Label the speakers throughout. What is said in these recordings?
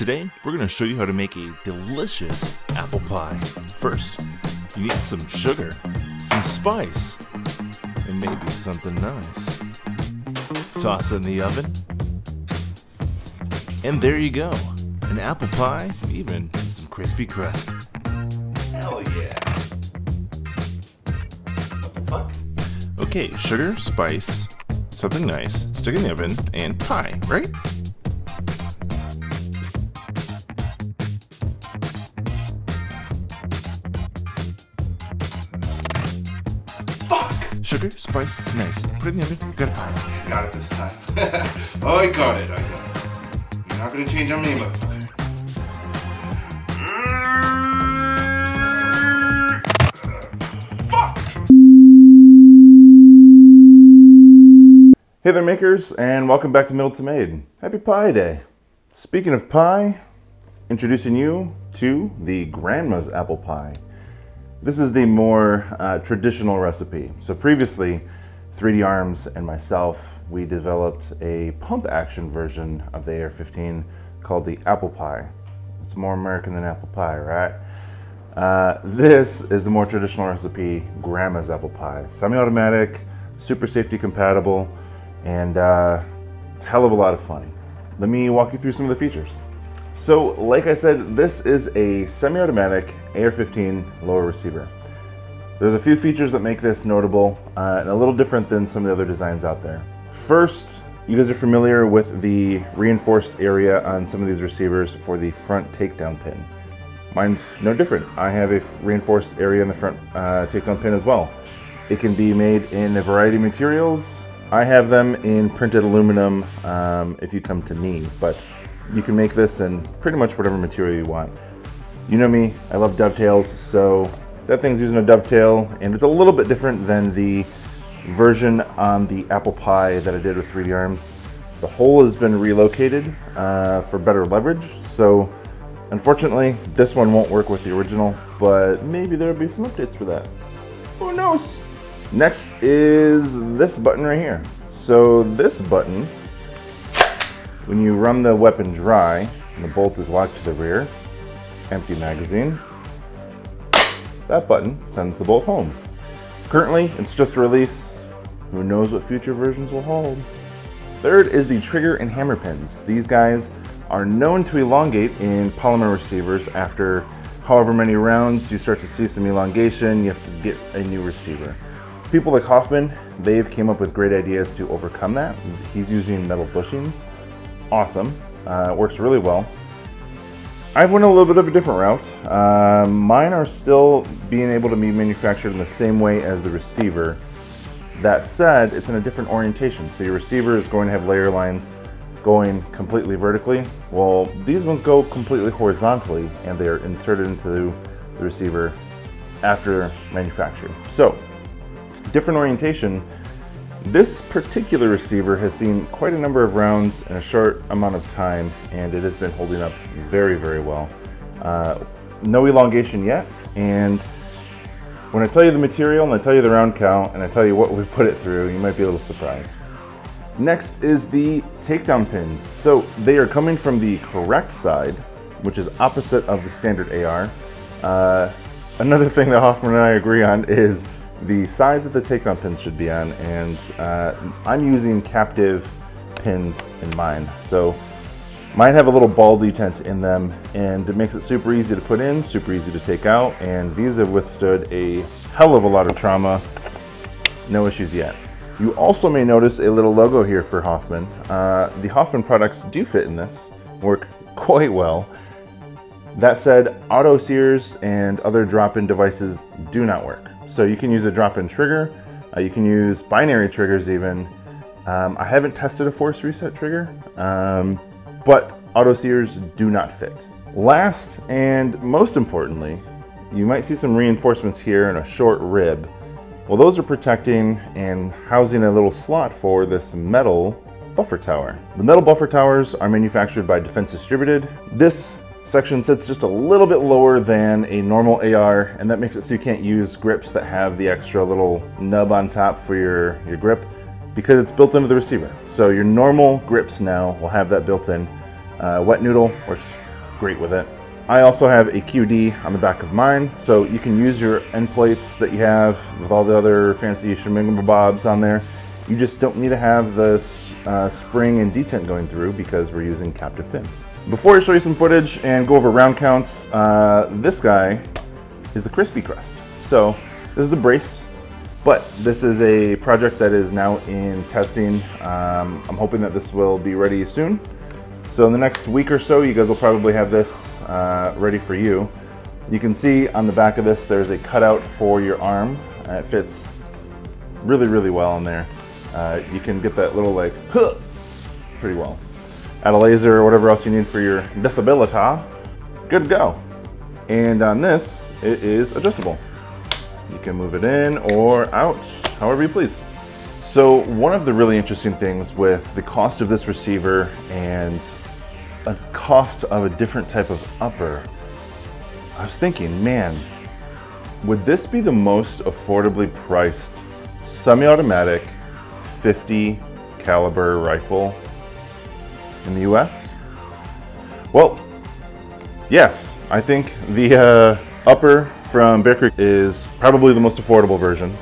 Speaker 1: Today, we're going to show you how to make a delicious apple pie. First, you need some sugar, some spice, and maybe something nice. Toss it in the oven, and there you go, an apple pie, even with some crispy crust. Hell yeah! What the fuck? Okay, sugar, spice, something nice, stick in the oven, and pie, right? Sugar, spice, nice. Put it in the oven, got a pie.
Speaker 2: Got it this time. Oh, I got it. You're not gonna change on me, motherfucker. Fuck!
Speaker 3: Hey there makers, and welcome back to Middleton Made. Happy Pie Day. Speaking of pie, introducing you to the Grandma's apple pie. This is the more traditional recipe. So previously, 3D Arms and myself, we developed a pump action version of the AR15 called the apple pie. It's more American than apple pie, right? This is the more traditional recipe, Grandma's apple pie. Semi-automatic, super safety compatible, and it's a hell of a lot of fun. Let me walk you through some of the features. So, like I said, this is a semi-automatic AR15 lower receiver. There's a few features that make this notable and a little different than some of the other designs out there. First, you guys are familiar with the reinforced area on some of these receivers for the front takedown pin. Mine's no different. I have a reinforced area in the front takedown pin as well. It can be made in a variety of materials. I have them in printed aluminum if you come to me, but you can make this in pretty much whatever material you want. You know me, I love dovetails, so that thing's using a dovetail, and it's a little bit different than the version on the apple pie that I did with 3D Arms. The hole has been relocated for better leverage, so unfortunately this one won't work with the original, but maybe there'll be some updates for that. Who knows? Next is this button right here. So this button, when you run the weapon dry and the bolt is locked to the rear, empty magazine, that button sends the bolt home. Currently, it's just a release. Who knows what future versions will hold? Third is the trigger and hammer pins. These guys are known to elongate in polymer receivers. After however many rounds, you start to see some elongation. You have to get a new receiver. People like Hoffman, they've came up with great ideas to overcome that. He's using metal bushings. Awesome, it works really well. I've went a little bit of a different route. Mine are still being able to be manufactured in the same way as the receiver. That said, it's in a different orientation. So your receiver is going to have layer lines going completely vertically. Well, these ones go completely horizontally, and they are inserted into the receiver after manufacture. So, different orientation. This particular receiver has seen quite a number of rounds in a short amount of time, and it has been holding up very, very well. No elongation yet, and when I tell you the material, and I tell you the round count, and I tell you what we put it through, you might be a little surprised. Next is the takedown pins. So they are coming from the correct side, which is opposite of the standard AR. Another thing that Hoffman and I agree on is the side that the takedown pins should be on, and I'm using captive pins in mine. So mine have a little ball detent in them, and it makes it super easy to put in, super easy to take out, and these have withstood a hell of a lot of trauma. No issues yet. You also may notice a little logo here for Hoffman. The Hoffman products do fit in this, work quite well. That said, auto sears and other drop-in devices do not work. So you can use a drop-in trigger, you can use binary triggers even. I haven't tested a force reset trigger, but auto sears do not fit. Last and most importantly, you might see some reinforcements here in a short rib. Well, those are protecting and housing a little slot for this metal buffer tower. The metal buffer towers are manufactured by Defense Distributed. This section sits just a little bit lower than a normal AR, and that makes it so you can't use grips that have the extra little nub on top for your grip, because it's built into the receiver. So your normal grips now will have that built in. Wet noodle works great with it. I also have a QD on the back of mine, so you can use your end plates that you have with all the other fancy shemingabobs on there. You just don't need to have the spring and detent going through because we're using captive pins. Before I show you some footage and go over round counts, this guy is the Crispy Crest. So this is a brace, but this is a project that is now in testing. I'm hoping that this will be ready soon. So in the next week or so, you guys will probably have this ready for you. You can see on the back of this, there's a cutout for your arm. It fits really, really well in there. You can get that little like, huh, pretty well. Add a laser or whatever else you need for your disability, good to go. And on this, it is adjustable. You can move it in or out, however you please. So one of the really interesting things with the cost of this receiver and a cost of a different type of upper, I was thinking, man, would this be the most affordably priced semi-automatic 50 caliber rifle in the US? Well, yes, I think the upper from Bear Creek is probably the most affordable version.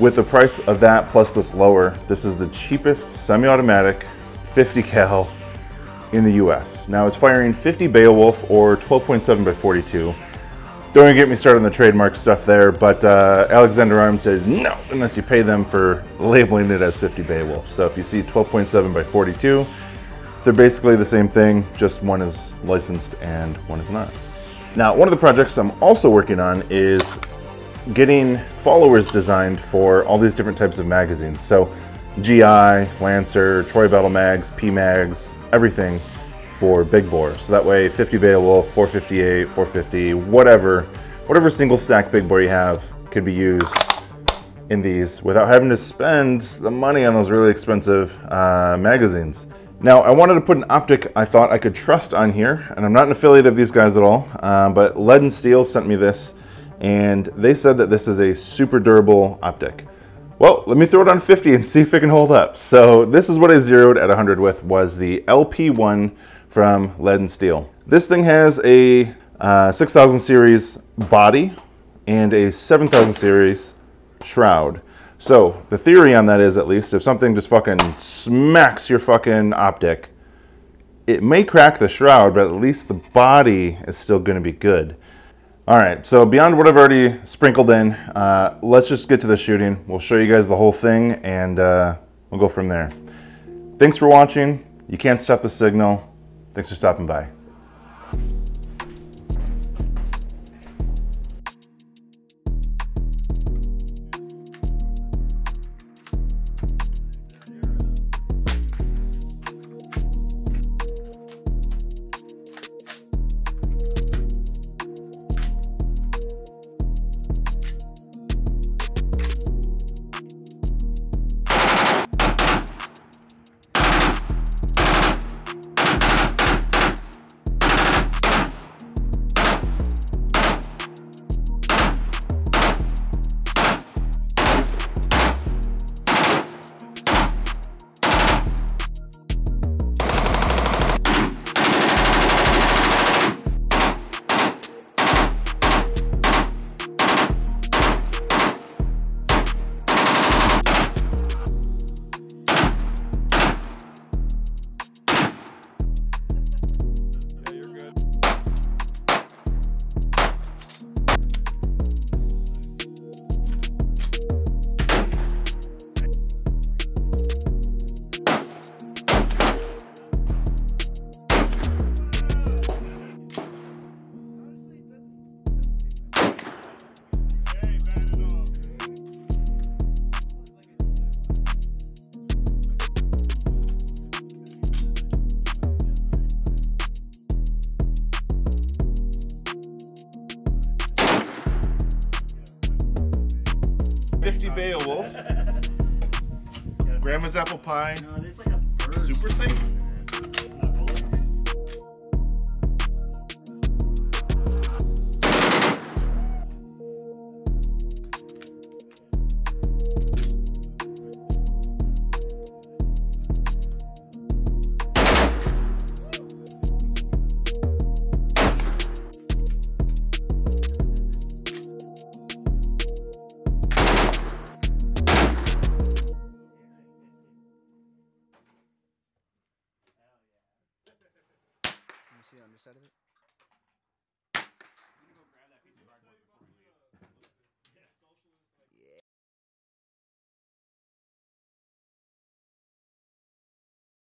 Speaker 3: With the price of that plus this lower, this is the cheapest semi-automatic 50 cal in the US. Now it's firing 50 Beowulf or 12.7 by 42. Don't even get me started on the trademark stuff there, but Alexander Arms says no, unless you pay them for labeling it as 50 Beowulf. So if you see 12.7 by 42, they're basically the same thing, just one is licensed and one is not. Now, one of the projects I'm also working on is getting followers designed for all these different types of magazines. So GI, Lancer, Troy Battle Mags, P-Mags, everything for big bore. So that way 50 Beowulf, 458, 450, whatever single stack big bore you have could be used in these without having to spend the money on those really expensive magazines. Now, I wanted to put an optic I thought I could trust on here, and I'm not an affiliate of these guys at all, but Lead and Steel sent me this, and they said that this is a super durable optic. Well, let me throw it on 50 and see if it can hold up. So this is what I zeroed at 100 with, was the LP1 from Lead and Steel. This thing has a 6000 series body and a 7000 series shroud. So the theory on that is, at least, if something just fucking smacks your fucking optic, it may crack the shroud, but at least the body is still gonna be good. All right, so beyond what I've already sprinkled in, let's just get to the shooting. We'll show you guys the whole thing and we'll go from there. Thanks for watching. You can't stop the signal. Thanks for stopping by. Beowulf, Grandma's apple pie, super safe.
Speaker 4: see the underside of it?